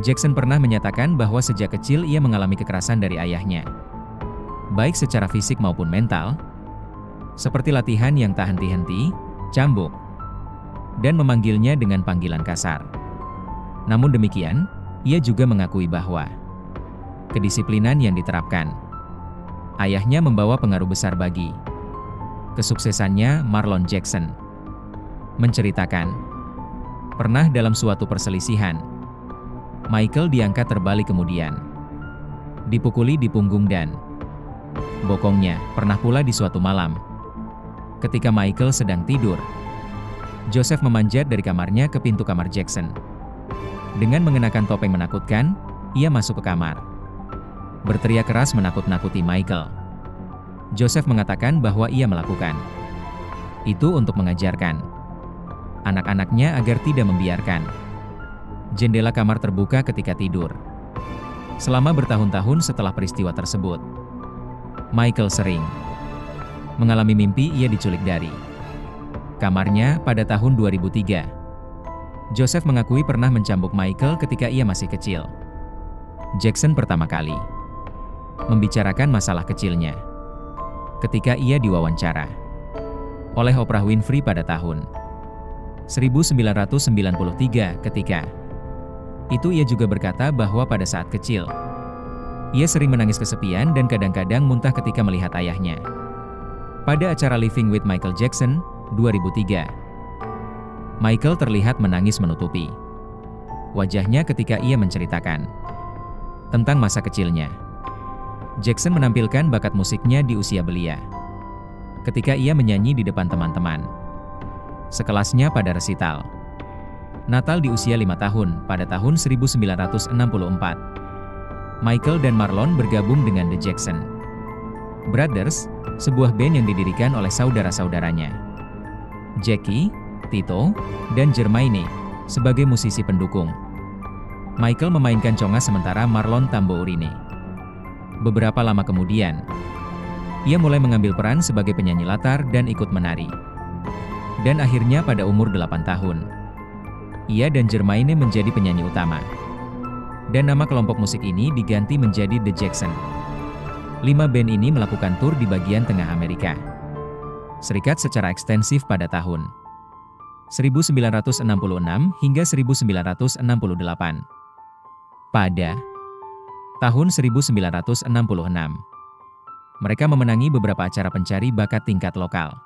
Jackson pernah menyatakan bahwa sejak kecil ia mengalami kekerasan dari ayahnya, baik secara fisik maupun mental, seperti latihan yang tak henti-henti, cambuk, dan memanggilnya dengan panggilan kasar. Namun demikian, ia juga mengakui bahwa kedisiplinan yang diterapkan ayahnya membawa pengaruh besar bagi kesuksesannya. Marlon Jackson menceritakan, pernah dalam suatu perselisihan, Michael diangkat terbalik kemudian dipukuli di punggung dan bokongnya. Pernah pula di suatu malam, ketika Michael sedang tidur, Joseph memanjat dari kamarnya ke pintu kamar Jackson. Dengan mengenakan topeng menakutkan, ia masuk ke kamar, berteriak keras menakut-nakuti Michael. Joseph mengatakan bahwa ia melakukan itu untuk mengajarkan anak-anaknya agar tidak membiarkan jendela kamar terbuka ketika tidur. Selama bertahun-tahun setelah peristiwa tersebut, Michael sering mengalami mimpi ia diculik dari kamarnya. Pada tahun 2003, Joseph mengakui pernah mencambuk Michael ketika ia masih kecil. Jackson pertama kali membicarakan masalah kecilnya ketika ia diwawancara oleh Oprah Winfrey pada tahun 1993. Ketika itu ia juga berkata bahwa pada saat kecil, ia sering menangis kesepian dan kadang-kadang muntah ketika melihat ayahnya. Pada acara Living with Michael Jackson, 2003, Michael terlihat menangis menutupi wajahnya ketika ia menceritakan tentang masa kecilnya. Jackson menampilkan bakat musiknya di usia belia, ketika ia menyanyi di depan teman-teman sekelasnya pada resital Natal di usia 5 tahun pada tahun 1964. Michael dan Marlon bergabung dengan The Jackson Brothers, sebuah band yang didirikan oleh saudara-saudaranya, Jackie, Tito, dan Jermaine, sebagai musisi pendukung. Michael memainkan conga sementara Marlon tambourine. Beberapa lama kemudian, ia mulai mengambil peran sebagai penyanyi latar dan ikut menari. Dan akhirnya pada umur 8 tahun, ia dan Jermaine menjadi penyanyi utama. Dan nama kelompok musik ini diganti menjadi The Jackson. 5 band ini melakukan tur di bagian tengah Amerika Serikat secara ekstensif pada tahun 1966 hingga 1968. Pada tahun 1966, mereka memenangi beberapa acara pencari bakat tingkat lokal.